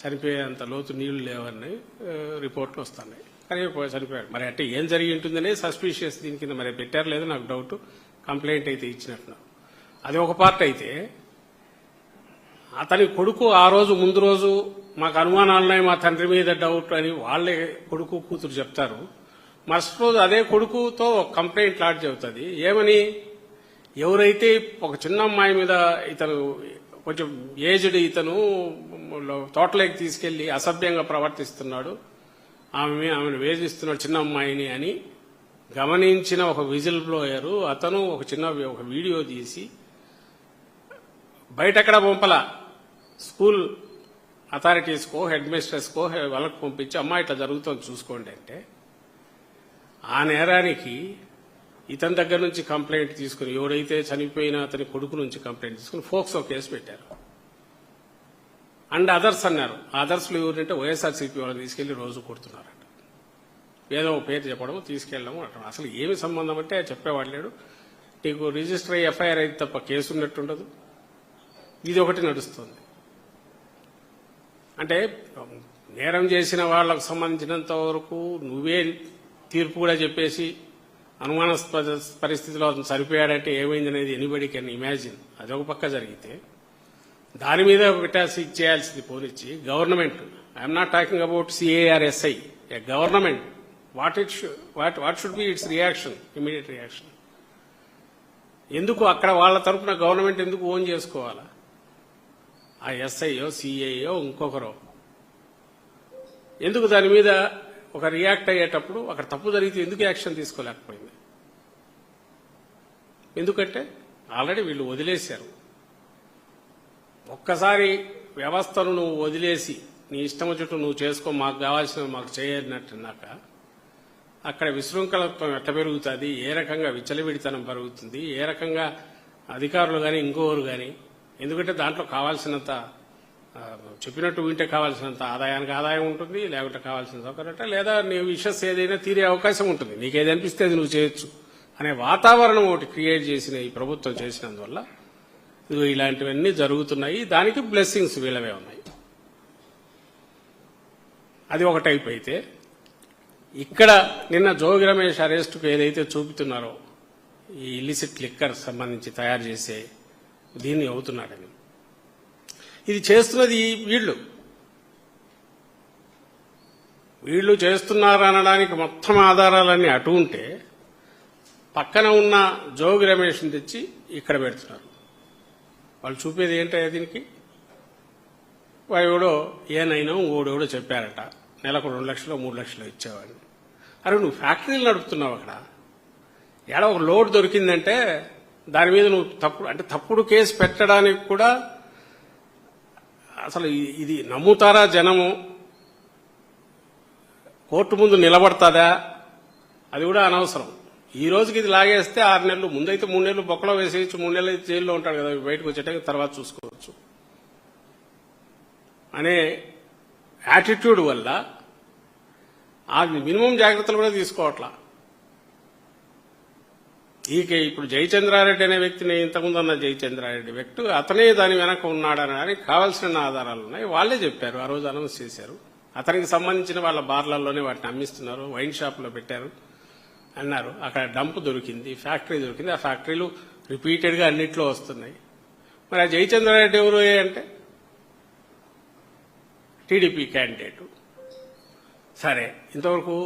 చనిపోయేంత లోతు నీళ్లు లేవని రిపోర్ట్లు వస్తున్నాయి. కానీ చనిపోయాడు. మరి అంటే ఏం జరిగి ఉంటుందనే సస్పీషియస్ దీని కింద మరి పెట్టారు లేదో నాకు డౌట్. కంప్లైంట్ అయితే ఇచ్చినట్టున్నారు. అది ఒక పార్ట్ అయితే అతని కొడుకు ఆ రోజు ముందు రోజు మాకు అనుమానాలున్నాయి, మా తండ్రి మీద డౌట్ అని వాళ్ళే కొడుకు కూతురు చెప్తారు. మరుసటి రోజు అదే కొడుకుతో ఒక కంప్లైంట్ లాడ్జ్ అవుతుంది. ఏమని, ఎవరైతే ఒక చిన్న అమ్మాయి మీద ఇతను కొంచెం ఏజ్డ్ ఇతను తోటలోకి తీసుకెళ్లి అసభ్యంగా ప్రవర్తిస్తున్నాడు, ఆమెను వేధిస్తున్నాడు చిన్న అమ్మాయిని అని గమనించిన ఒక విజిల్ బ్లోయరు అతను ఒక వీడియో తీసి బయటెక్కడ పంపల, స్కూల్ అథారిటీస్కో హెడ్ మిస్ట్రెస్కో వాళ్ళకు పంపించి అమ్మాయి ఇట్లా జరుగుతుంది చూసుకోండి అంటే, ఆ నేరానికి ఇతని దగ్గర నుంచి కంప్లైంట్ తీసుకుని ఎవరైతే చనిపోయిన అతని కొడుకు నుంచి కంప్లైంట్ తీసుకుని ఫోక్సో కేసు పెట్టారు. అండ్ అదర్స్ అన్నారు. అదర్స్లో ఎవరంటే వైఎస్ఆర్సీపీ వాళ్ళని తీసుకెళ్లి రోజు కొడుతున్నారట. ఏదో పేరు చెప్పడం తీసుకెళ్ళడం అంటారు. అసలు ఏమి సంబంధం అంటే చెప్పేవాడు లేడు. నీకు రిజిస్టర్ అయ్యి ఎఫ్ఐఆర్ అయితే తప్ప కేసు ఉన్నట్టుండదు. ఇది ఒకటి నడుస్తుంది. అంటే నేరం చేసిన వాళ్లకు సంబంధించినంత వరకు నువ్వే తీర్పు కూడా చెప్పేసి అనుమానాస్పద పరిస్థితిలో అతను సరిపోయాడంటే ఏమైందనేది ఎనీబడీ కెన్ ఇమాజిన్. అదొక పక్క జరిగితే దాని మీద విటాసి చేయాల్సింది పోనిచ్చి government, I'm not talking about CARSI, a government what should be its reaction, immediate reaction. ఎందుకు అక్కడ వాళ్ళ తరఫున గవర్నమెంట్ ఎందుకు ఓన్ చేసుకోవాలా? ఆ ఎస్ఐయో సిఐయో ఇంకొకరో ఎందుకు దాని మీద ఒక రియాక్ట్ అయ్యేటప్పుడు అక్కడ తప్పు జరిగితే ఎందుకు యాక్షన్ తీసుకోలేకపోయింది? ఎందుకంటే ఆల్రెడీ వీళ్ళు వదిలేశారు. ఒక్కసారి వ్యవస్థను నువ్వు వదిలేసి నీ ఇష్టం చుట్టూ నువ్వు చేసుకో, మాకు కావాల్సినవి మాకు చేయనట్టున్నాక అక్కడ విశృంఖలత్వం ఎట్ట పెరుగుతుంది, ఏ రకంగా విచ్చలవిడితనం పెరుగుతుంది, ఏ రకంగా అధికారులు కానీ ఇంకోరు కానీ, ఎందుకంటే దాంట్లో కావాల్సినంత చెప్పినట్టు వింటే కావాల్సినంత ఆదాయానికి ఆదాయం ఉంటుంది, లేకుంటే కావాల్సిన సౌకర్యం లేదా నీ విషస్ ఏదైనా తీరే అవకాశం ఉంటుంది. నీకేది అనిపిస్తే అది నువ్వు చేయొచ్చు అనే వాతావరణం ఒకటి క్రియేట్ చేసిన ఈ ప్రభుత్వం చేసినందువల్ల ఇలాంటివన్నీ జరుగుతున్నాయి. దానికి బ్లెస్సింగ్స్ వీళ్ళవే ఉన్నాయి. అది ఒక టైప్ అయితే, ఇక్కడ నిన్న జోగి రమేష్ అరెస్టుకు ఏదైతే చూపుతున్నారో ఈ ఇల్లిసిట్ లిక్కర్ సంబంధించి తయారు చేసే దీన్ని అవుతున్నాడని, ఇది చేస్తున్నది వీళ్ళు చేస్తున్నారనడానికి మొత్తం ఆధారాలన్నీ అటు ఉంటే పక్కన ఉన్న జోగి రమేష్ని తెచ్చి ఇక్కడ పెడుతున్నారు. వాళ్ళు చూపేది ఏంటో దీనికి, వాడెవడో ఏనైనా ఓడెవడో చెప్పారట నెలకు 2 లక్షలు 3 లక్షలు ఇచ్చేవాడిని. అరే నువ్వు ఫ్యాక్టరీలు నడుపుతున్నావు, అక్కడ ఏడ ఒక లోడ్ దొరికిందంటే దాని మీద నువ్వు తప్పుడు కేసు పెట్టడానికి కూడా అసలు ఇది నమ్ముతారా జనము? కోర్టు ముందు నిలబడతాదా? అది కూడా అనవసరం. ఈ రోజుకి ఇది లాగేస్తే 6 నెలలు, ముందైతే 3 నెలలు బొక్కలో వేసేయచ్చు, 3 నెలలు అయితే జైల్లో ఉంటాడు కదా, బయటకు వచ్చేట తర్వాత చూసుకోవచ్చు అనే యాటిట్యూడ్ వల్ల ఆ మినిమం జాగ్రత్తలు కూడా తీసుకోవట్లా. ఇప్పుడు జయచంద్రారెడ్డి అనే వ్యక్తిని, ఇంతకుముందు అన్న జయచంద్రారెడ్డి వ్యక్తి అతనే దాని వెనక ఉన్నాడనడానికి కావాల్సిన ఆధారాలు ఉన్నాయి. వాళ్లే చెప్పారు, ఆ రోజు అనౌన్స్ చేశారు. అతనికి సంబంధించిన వాళ్ళ బార్లలోనే వాటిని అమ్మిస్తున్నారు, వైన్ షాప్లో పెట్టారు అన్నారు. అక్కడ డంప్ దొరికింది, ఫ్యాక్టరీ దొరికింది. ఆ ఫ్యాక్టరీలు రిపీటెడ్గా అన్నిట్లో వస్తున్నాయి. మరి ఆ జయచంద్రారెడ్డి ఎవరు అంటే టీడీపీ క్యాండిడేటు. సరే, ఇంతవరకు